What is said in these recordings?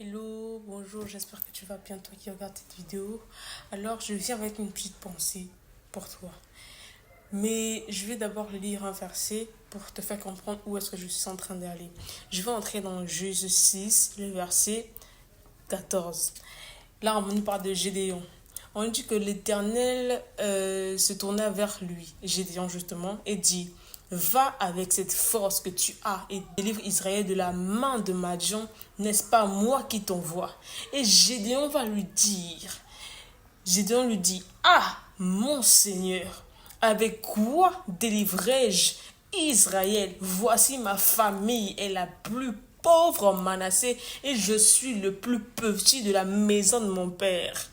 Hello, bonjour, j'espère que tu vas bien, toi qui regardes cette vidéo. Alors, je viens avec une petite pensée pour toi. Mais je vais d'abord lire un verset pour te faire comprendre où est-ce que je suis en train d'aller. Je vais entrer dans Juge 6, le verset 14. Là, on nous parle de Gédéon. On dit que l'Éternel se tourna vers lui, Gédéon justement, et dit, va avec cette force que tu as et délivre Israël de la main de Madian, n'est-ce pas moi qui t'envoie? Et Gédéon lui dit, ah, mon Seigneur, avec quoi délivrerai-je Israël? Voici ma famille est la plus pauvre en Manassé et je suis le plus petit de la maison de mon père.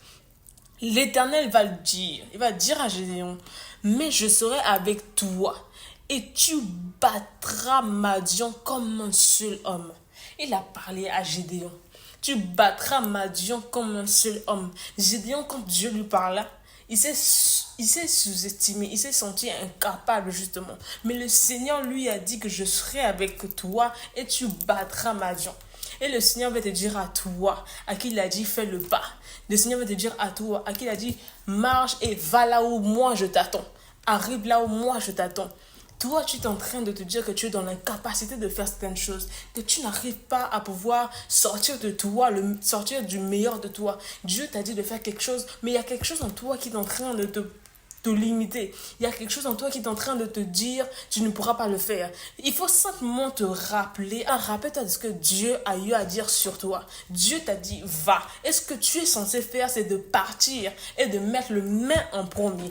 L'Éternel va le dire, il va dire à Gédéon, mais je serai avec toi et tu battras Madian comme un seul homme. Il a parlé à Gédéon. Tu battras Madian comme un seul homme. Gédéon, quand Dieu lui parla, il s'est sous-estimé, il s'est senti incapable justement. Mais le Seigneur lui a dit que je serai avec toi et tu battras Madian. Et le Seigneur va te dire à toi, à qui il a dit fais le pas. Le Seigneur va te dire à toi, à qui il a dit marche et va là où moi je t'attends. Arrive là où moi je t'attends. Toi, tu es en train de te dire que tu es dans l'incapacité de faire certaines choses, que tu n'arrives pas à pouvoir sortir de toi, sortir du meilleur de toi. Dieu t'a dit de faire quelque chose, mais il y a quelque chose en toi qui est en train de te limiter. Il y a quelque chose en toi qui est en train de te dire tu ne pourras pas le faire. Il faut simplement te rappeler, rappelle-toi de ce que Dieu a eu à dire sur toi. Dieu t'a dit va. Et ce que tu es censé faire, c'est de partir et de mettre le main en premier.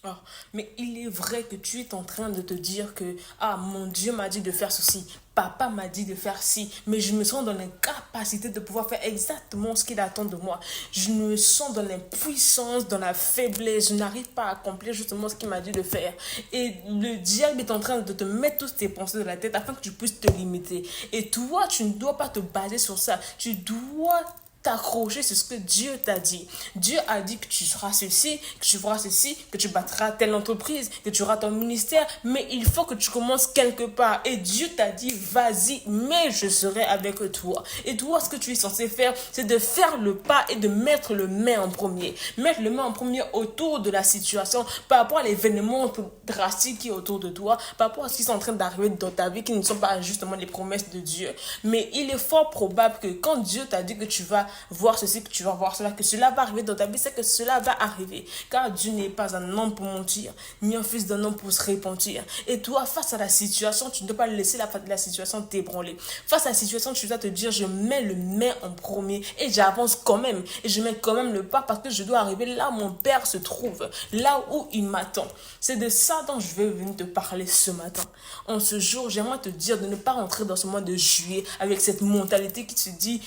Mais il est vrai que tu es en train de te dire que ah, mon Dieu m'a dit de faire ceci. Papa m'a dit de faire ci, mais je me sens dans l'incapacité de pouvoir faire exactement ce qu'il attend de moi. Je me sens dans l'impuissance, dans la faiblesse. Je n'arrive pas à accomplir justement ce qu'il m'a dit de faire. Et le diable est en train de te mettre toutes tes pensées dans la tête afin que tu puisses te limiter. Et toi, tu ne dois pas te baser sur ça. Tu dois t'accrocher sur ce que Dieu t'a dit. Dieu a dit que tu seras ceci, que tu feras ceci, que tu battras telle entreprise, que tu auras ton ministère, mais il faut que tu commences quelque part. Et Dieu t'a dit, vas-y, mais je serai avec toi. Et toi, ce que tu es censé faire, c'est de faire le pas et de mettre le main en premier. Mettre le main en premier autour de la situation, par rapport à l'événement drastique qui est autour de toi, par rapport à ce qui est en train d'arriver dans ta vie, qui ne sont pas justement les promesses de Dieu. Mais il est fort probable que quand Dieu t'a dit que tu vas voir ceci, que tu vas voir cela, que cela va arriver dans ta vie, c'est que cela va arriver. Car Dieu n'est pas un homme pour mentir, ni un fils d'un homme pour se repentir. Et toi, face à la situation, tu ne dois pas laisser la situation t'ébranler. Face à la situation, tu dois te dire, je mets le main en premier et j'avance quand même. Et je mets quand même le pas parce que je dois arriver là où mon Père se trouve, là où il m'attend. C'est de ça dont je vais venir te parler ce matin. En ce jour, j'aimerais te dire de ne pas rentrer dans ce mois de juillet avec cette mentalité qui te dit,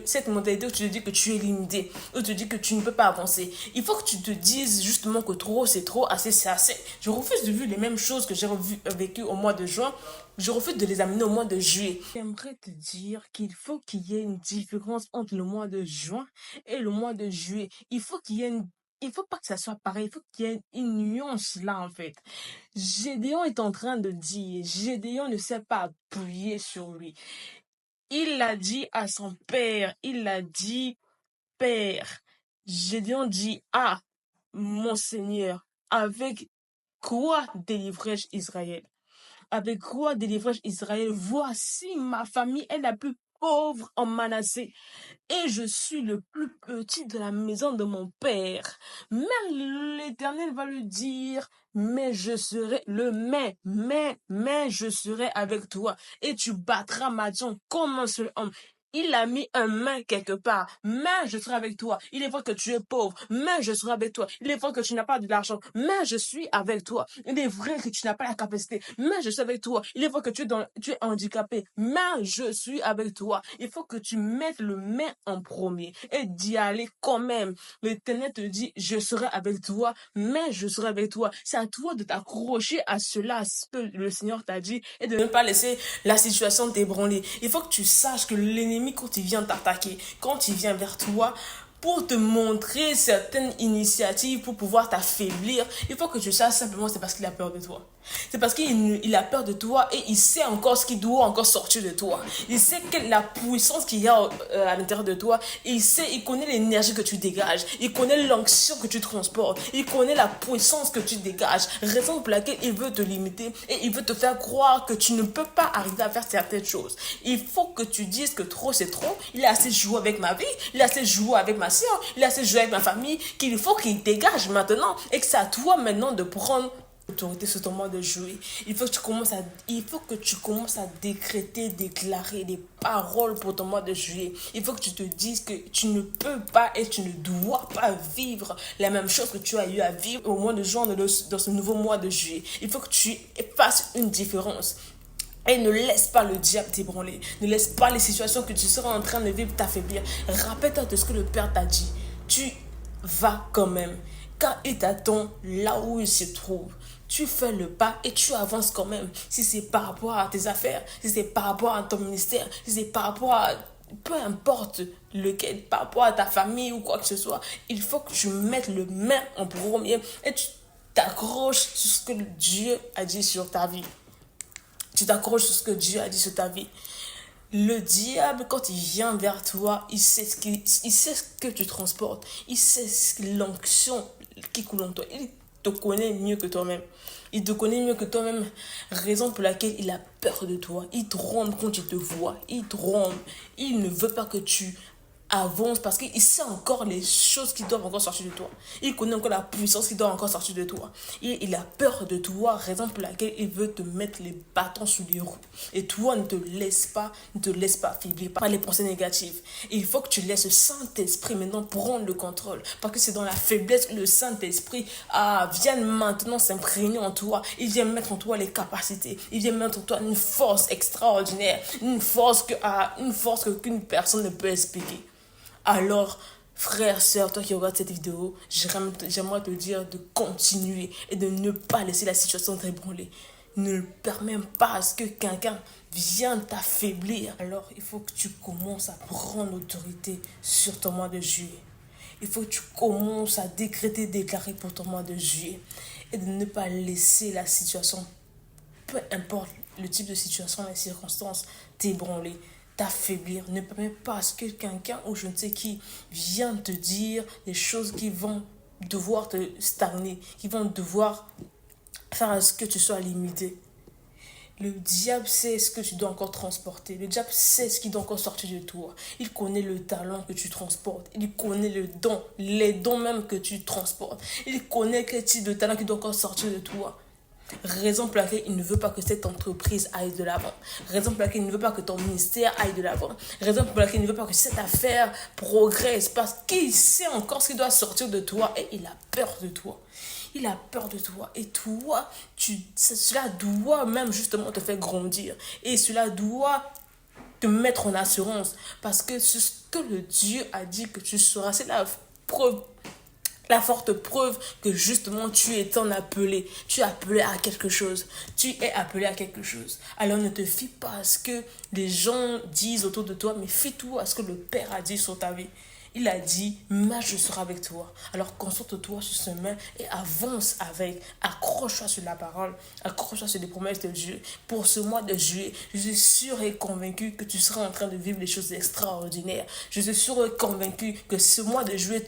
cette mentalité où tu te dis que tu es limité, où tu te dis que tu ne peux pas avancer. Il faut que tu te dises justement que trop c'est trop, assez c'est assez. Je refuse de vivre les mêmes choses que j'ai vécues au mois de juin. Je refuse de les amener au mois de juillet. J'aimerais te dire qu'il faut qu'il y ait une différence entre le mois de juin et le mois de juillet. Il faut pas que ça soit pareil, il faut qu'il y ait une nuance là en fait. Gédéon est en train de dire, Gédéon ne s'est pas appuyé sur lui. Il l'a dit à son père, il l'a dit, Père. Gédéon dit, ah, mon Seigneur, avec quoi délivrerai-je Israël? Avec quoi délivrerai-je Israël? Voici ma famille est la plus pauvre en Manassé et je suis le plus petit de la maison de mon père. Mais l'Éternel va lui dire, mais je serai, je serai avec toi et tu battras Madian comme un seul homme. Il a mis un main quelque part. Mais je serai avec toi. Il est vrai que tu es pauvre. Mais je serai avec toi. Il est vrai que tu n'as pas de l'argent. Mais je suis avec toi. Il est vrai que tu n'as pas la capacité. Mais je suis avec toi. Il est vrai que tu es handicapé. Mais je suis avec toi. Il faut que tu mettes le main en premier et d'y aller quand même. L'Éternel te dit, je serai avec toi, mais je serai avec toi. C'est à toi de t'accrocher à cela, à ce que le Seigneur t'a dit, et de ne pas laisser la situation t'ébranler. Il faut que tu saches que l'ennemi, quand il vient t'attaquer, quand il vient vers toi, pour te montrer certaines initiatives pour pouvoir t'affaiblir, il faut que tu saches simplement c'est parce qu'il a peur de toi. C'est parce qu'il a peur de toi et il sait encore ce qui doit encore sortir de toi. Il sait la puissance qu'il y a à l'intérieur de toi. Il connaît l'énergie que tu dégages. Il connaît l'onction que tu transportes. Il connaît la puissance que tu dégages. Raison pour laquelle il veut te limiter et il veut te faire croire que tu ne peux pas arriver à faire certaines choses. Il faut que tu dises que trop c'est trop. Il a assez joué avec ma vie. Il a assez joué avec ma soeur. Il a assez joué avec ma famille. Qu'il faut qu'il dégage maintenant et que c'est à toi maintenant de prendre autorité sur ton mode de jouer. Il faut que tu commences à décréter, déclarer des paroles pour ton mode de jouer. Il faut que tu te dises que tu ne peux pas et tu ne dois pas vivre la même chose que tu as eu à vivre au mois de juin dans ce nouveau mois de juillet. Il faut que tu fasses une différence. Et ne laisse pas le diable t'ébranler. Ne laisse pas les situations que tu seras en train de vivre t'affaiblir. Rappelle-toi de ce que le Père t'a dit. Tu vas quand même. Quand il t'attend là où il se trouve, tu fais le pas et tu avances quand même. Si c'est par rapport à tes affaires, si c'est par rapport à ton ministère, si c'est par rapport à peu importe lequel, par rapport à ta famille ou quoi que ce soit, il faut que tu mettes le main en premier et tu t'accroches sur ce que Dieu a dit sur ta vie. Tu t'accroches sur ce que Dieu a dit sur ta vie. Le diable, quand il vient vers toi, il sait ce que tu transportes. Il sait l'onction qui coule en toi. Il te connaît mieux que toi-même. Il te connaît mieux que toi-même. Raison pour laquelle il a peur de toi. Il tremble quand il te voit. Il tremble. Il ne veut pas que tu avances parce qu'il sait encore les choses qui doivent encore sortir de toi. Il connaît encore la puissance qui doit encore sortir de toi. Et il a peur de toi, raison pour laquelle il veut te mettre les bâtons sous les roues. Et toi, ne te laisse pas affaiblir par les pensées négatives. Et il faut que tu laisses le Saint-Esprit maintenant prendre le contrôle. Parce que c'est dans la faiblesse que le Saint-Esprit vient maintenant s'imprégner en toi. Il vient mettre en toi les capacités. Il vient mettre en toi une force extraordinaire. Une force qu'une personne ne peut expliquer. Alors, frère, sœur, toi qui regardes cette vidéo, j'aimerais te dire de continuer et de ne pas laisser la situation t'ébranler. Ne permets pas à ce que quelqu'un vienne t'affaiblir. Alors, il faut que tu commences à prendre autorité sur ton mois de juillet. Il faut que tu commences à déclarer pour ton mois de juillet. Et de ne pas laisser la situation, peu importe le type de situation, les circonstances, t'ébranler, t'affaiblir. Ne permets pas à ce que quelqu'un ou je ne sais qui vienne te dire des choses qui vont devoir te stagner, qui vont devoir faire à ce que tu sois limité. Le diable sait ce que tu dois encore transporter. Le diable sait ce qui doit encore sortir de toi. Il connaît le talent que tu transportes. Il connaît les dons même que tu transportes. Il connaît quel type de talent qui doit encore sortir de toi. Raison pour laquelle il ne veut pas que cette entreprise aille de l'avant. Raison pour laquelle il ne veut pas que ton ministère aille de l'avant. Raison pour laquelle il ne veut pas que cette affaire progresse. Parce qu'il sait encore ce qui doit sortir de toi et il a peur de toi. Il a peur de toi. Et toi, cela doit même justement te faire grandir. Et cela doit te mettre en assurance. Parce que ce que le Dieu a dit que tu seras, c'est la preuve. La forte preuve que justement tu es appelé. Tu es appelé à quelque chose. Tu es appelé à quelque chose. Alors ne te fie pas à ce que les gens disent autour de toi, mais fie-toi à ce que le Père a dit sur ta vie. Il a dit, mais je serai avec toi. Alors concentre-toi sur ce chemin et avance avec. Accroche-toi sur la parole. Accroche-toi sur les promesses de Dieu. Pour ce mois de juillet, je suis sûr et convaincu que tu seras en train de vivre des choses extraordinaires. Je suis sûr et convaincu que ce mois de juillet,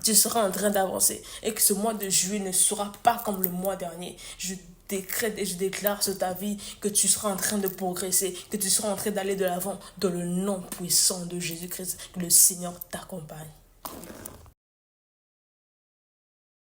tu seras en train d'avancer et que ce mois de juillet ne sera pas comme le mois dernier. Je décrète et je déclare sur ta vie que tu seras en train de progresser, que tu seras en train d'aller de l'avant dans le nom puissant de Jésus-Christ. Que le Seigneur t'accompagne.